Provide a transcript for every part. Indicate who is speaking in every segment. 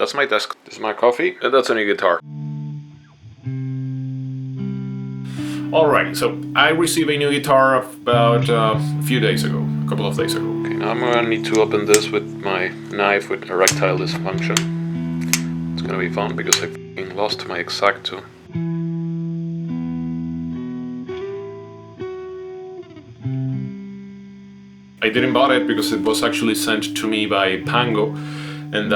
Speaker 1: That's my desk. This is my coffee, and that's a new guitar. Alright, so I received a new guitar about a few days ago, a couple of days ago. Okay, now I'm gonna need to open this with my knife with erectile dysfunction. It's gonna be fun because I f***ing lost my Exacto. I didn't buy it because it was actually sent to me by Pango. And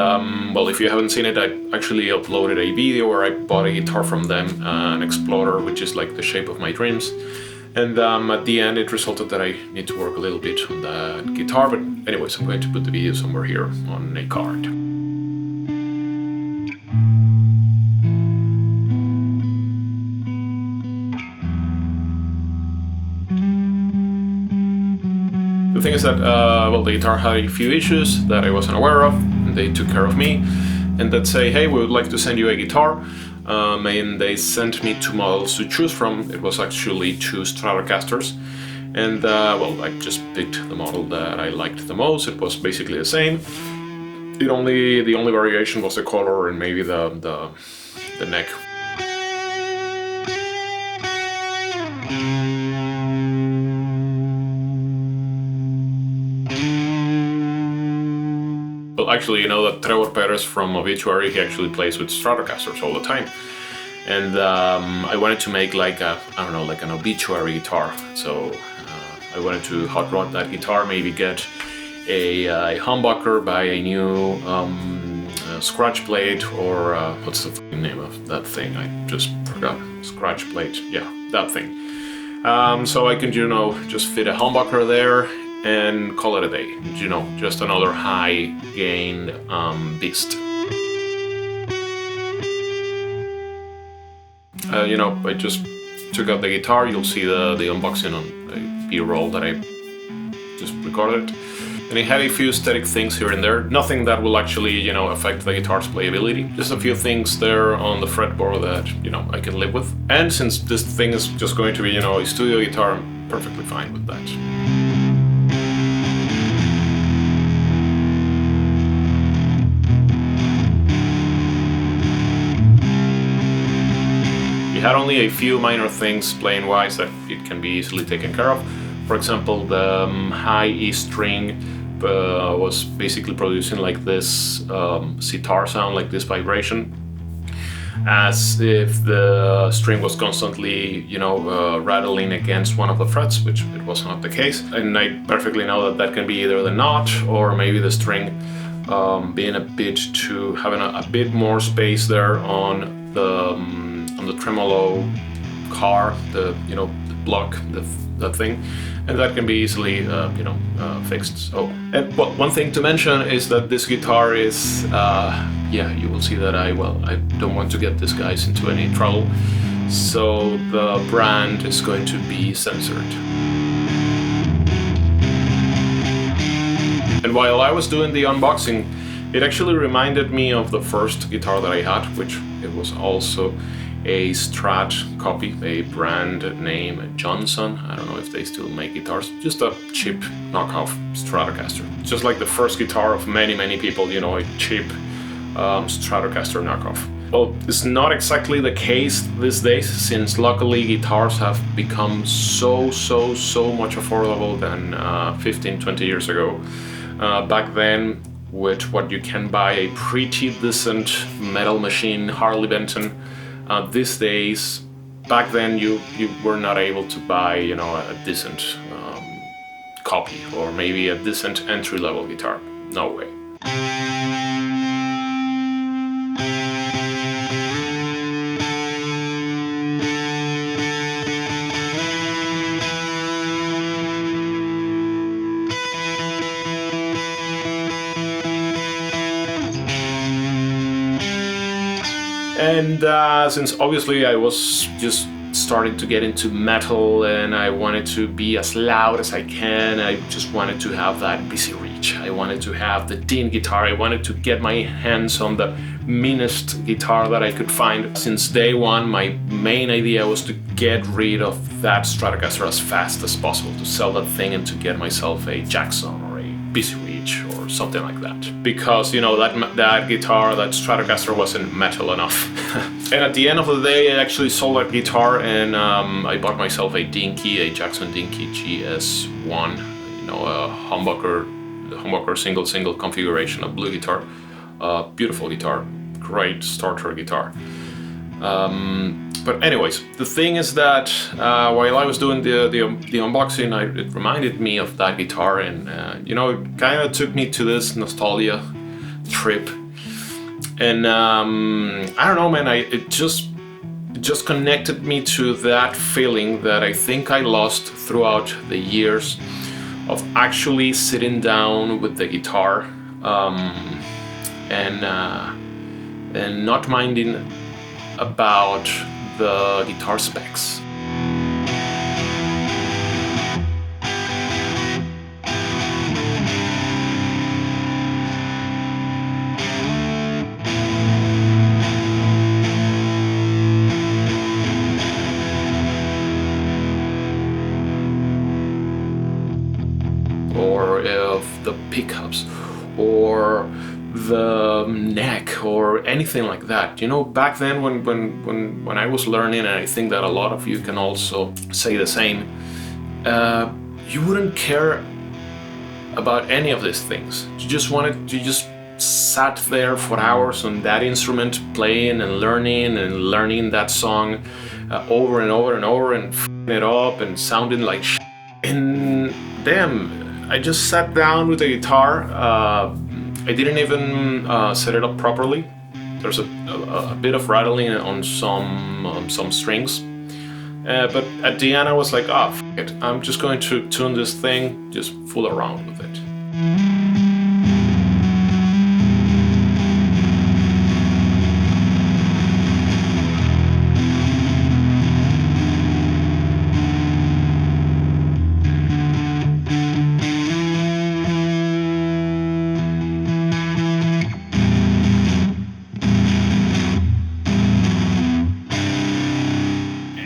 Speaker 1: well, if you haven't seen it, I actually uploaded a video where I bought a guitar from them, an Explorer, which is like the shape of my dreams. And at the end, it resulted that I need to work a little bit on that guitar. But anyways, I'm going to put the video somewhere here on a card. The thing is that, well, the guitar had a few issues that I wasn't aware of. They took care of me, and they'd say, hey, we would like to send you a guitar, and they sent me 2 models to choose from. It was actually 2 Stratocasters, and well, I just picked the model that I liked the most. It was basically the same. The only variation was the color and maybe the neck. Well, actually, you know that Trevor Perez from Obituary, he actually plays with Stratocasters all the time. And I wanted to make like a, I don't know, like an Obituary guitar. So I wanted to hot rod that guitar, maybe get a humbucker, buy a new scratch plate, or what's the name of that thing? I just forgot. Scratch plate, yeah, that thing. So I can, you know, just fit a humbucker there and call it a day, you know, just another high gain beast. You know, I just took out the guitar. You'll see the unboxing on a B-roll that I just recorded. And it had a few aesthetic things here and there, nothing that will actually, you know, affect the guitar's playability. Just a few things there on the fretboard that, you know, I can live with. And since this thing is just going to be, you know, a studio guitar, I'm perfectly fine with that. Had only a few minor things playing wise that it can be easily taken care of. For example, the high E string was basically producing like this sitar sound, like this vibration, as if the string was constantly, you know, rattling against one of the frets, which it was not the case. And I perfectly know that that can be either the knot or maybe the string being a bit too, having a bit more space there on the tremolo car, the, you know, the block, that thing, and that can be easily you know, fixed. So, and well, one thing to mention is that this guitar is yeah, you will see that I don't want to get these guys into any trouble, so the brand is going to be censored. And while I was doing the unboxing, it actually reminded me of the first guitar that I had, which it was also a Strat copy, a brand name Johnson. I don't know if they still make guitars, just a cheap knockoff Stratocaster. Just like the first guitar of many people, you know, a cheap Stratocaster knockoff. Well, it's not exactly the case these days, since luckily guitars have become so much affordable than 15-20 years ago. Back then, with what you can buy, a pretty decent metal machine, Harley Benton. These days, back then you were not able to buy, you know, a decent copy or maybe a decent entry-level guitar. No way. And since obviously I was just starting to get into metal and I wanted to be as loud as I can, I just wanted to have that busy reach. I wanted to have the Dean guitar. I wanted to get my hands on the meanest guitar that I could find. Since day one, my main idea was to get rid of that Stratocaster as fast as possible, to sell that thing and to get myself a Jackson or a busy reach pitch or something like that. Because, you know, that guitar, that Stratocaster wasn't metal enough. And at the end of the day, I actually sold that guitar, and I bought myself a Jackson Dinky GS1, you know, a humbucker single configuration, a blue guitar. Beautiful guitar, great starter guitar. But anyways, the thing is that while I was doing the unboxing, it reminded me of that guitar, and you know, it kind of took me to this nostalgia trip. And I don't know, man, it just connected me to that feeling that I think I lost throughout the years of actually sitting down with the guitar and not minding about the guitar specs. Or of the pickups, or the neck, or anything like that. You know, back then when I was learning, and I think that a lot of you can also say the same, you wouldn't care about any of these things. You just sat there for hours on that instrument, playing and learning that song over and over and over, and f***ing it up and sounding like shit. And damn, I just sat down with the guitar. I didn't even set it up properly. There's a bit of rattling on some strings. But at the end I was like, ah, f it. I'm just going to tune this thing, just fool around with it.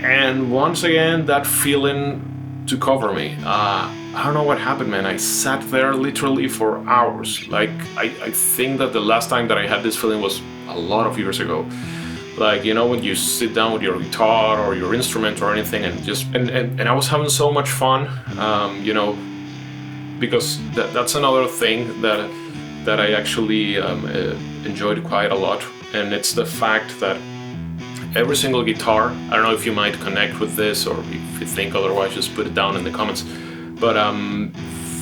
Speaker 1: And once again, that feeling took over me. I don't know what happened, man. I sat there literally for hours. Like, I think that the last time that I had this feeling was a lot of years ago. Like, you know, when you sit down with your guitar or your instrument or anything, and I was having so much fun, you know, because that's another thing that I actually enjoyed quite a lot, and it's the fact that every single guitar, I don't know if you might connect with this, or if you think otherwise, just put it down in the comments. But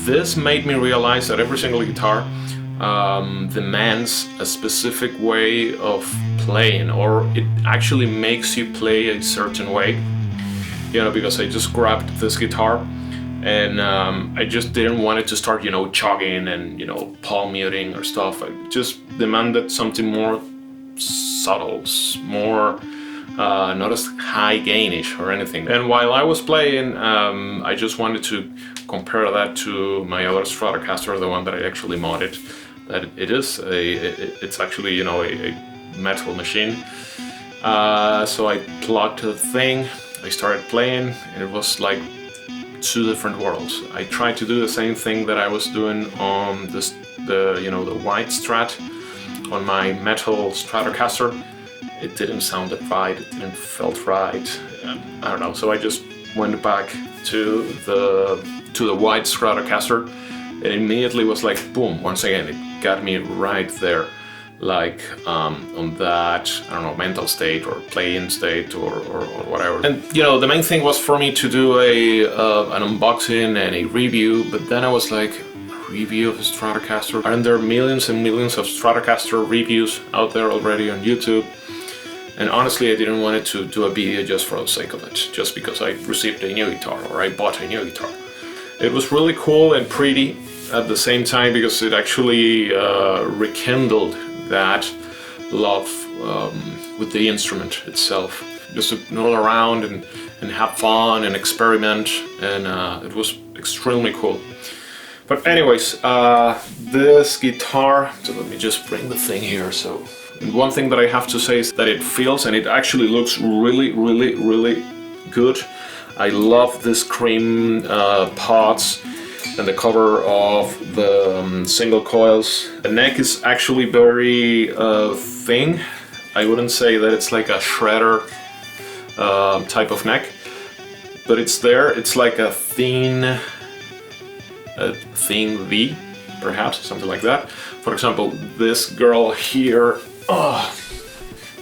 Speaker 1: this made me realize that every single guitar demands a specific way of playing, or it actually makes you play a certain way. You know, because I just grabbed this guitar and I just didn't want it to start, you know, chugging and, you know, palm muting or stuff. I just demanded something more subtle, more not as high gainish or anything. And while I was playing, I just wanted to compare that to my other Stratocaster, the one that I actually modded. That it's actually, you know, a metal machine. So I plugged the thing, I started playing, and it was like two different worlds. I tried to do the same thing that I was doing on the white Strat on my metal Stratocaster. It didn't sound right, it didn't felt right. I don't know, so I just went back to the white Stratocaster, and immediately was like, boom, once again, it got me right there, like on that, I don't know, mental state or playing state or whatever. And you know, the main thing was for me to do an unboxing and a review, but then I was like, review of a Stratocaster? Aren't there millions and millions of Stratocaster reviews out there already on YouTube? And honestly, I didn't want to do a video just for the sake of it, just because I received a new guitar or I bought a new guitar. It was really cool and pretty at the same time, because it actually rekindled that love with the instrument itself. Just to roll around and have fun and experiment, and it was extremely cool. But anyways, this guitar, so let me just bring the thing here. So, and one thing that I have to say is that it feels, and it actually looks really, really, really good. I love this cream pots. and the cover of the single coils. The neck is actually very thin. I wouldn't say that it's like a shredder type of neck, but it's there. It's like a thin V, perhaps, something like that. For example, this girl here,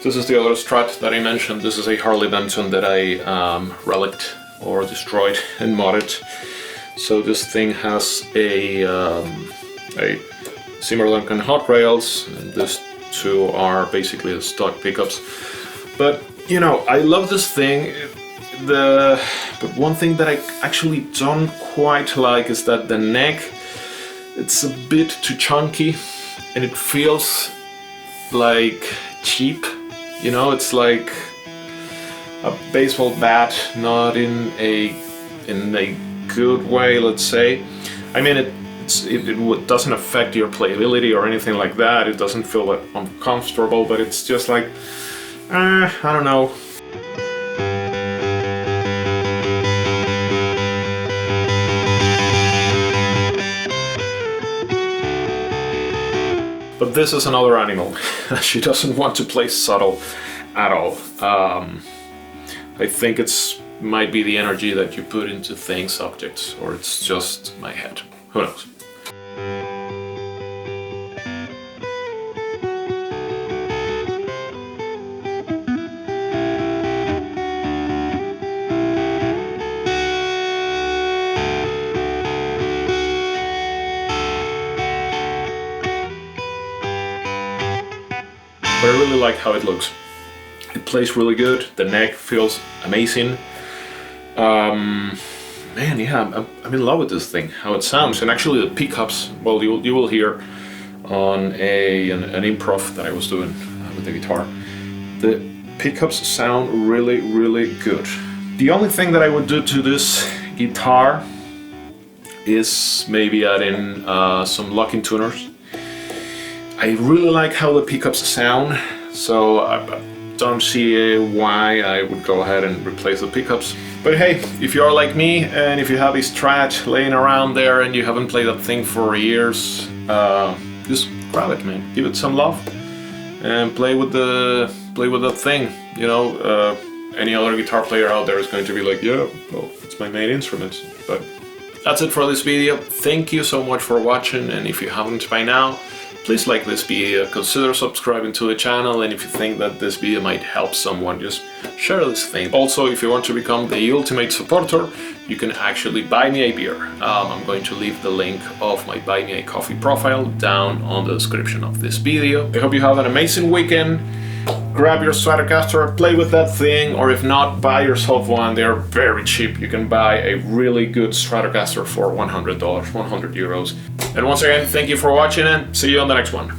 Speaker 1: this is the other Strat that I mentioned. This is a Harley Davidson that I relicked or destroyed and modded. So this thing has a similar link on Hot Rails, and these two are basically the stock pickups. But you know, I love this thing. But one thing that I actually don't quite like is that the neck, it's a bit too chunky, and it feels like cheap. You know, it's like a baseball bat, not in a good way, let's say. I mean, it doesn't affect your playability or anything like that. It doesn't feel that uncomfortable, but it's just like, I don't know. But this is another animal. She doesn't want to play subtle at all. I think it's might be the energy that you put into things, objects, or it's just my head. Who knows? But I really like how it looks. It plays really good. The neck feels amazing. Man, yeah, I'm in love with this thing. How it sounds, and actually the pickups. Well, you will hear on an improv that I was doing with the guitar. The pickups sound really, really good. The only thing that I would do to this guitar is maybe add in some locking tuners. I really like how the pickups sound, so I don't see why I would go ahead and replace the pickups. But hey, if you are like me and if you have a Strat laying around there and you haven't played that thing for years, just grab it, man. Give it some love and play with that thing. You know, any other guitar player out there is going to be like, yeah, well, it's my main instrument. But that's it for this video. Thank you so much for watching, and if you haven't by now, please like this video, consider subscribing to the channel, and if you think that this video might help someone, just share this thing. Also, if you want to become the ultimate supporter, you can actually buy me a beer. I'm going to leave the link of my Buy Me a Coffee profile down on the description of this video. I hope you have an amazing weekend. Grab your Stratocaster, play with that thing, or if not, buy yourself one. They're very cheap. You can buy a really good Stratocaster for $100, 100 euros. And once again, thank you for watching, and see you on the next one.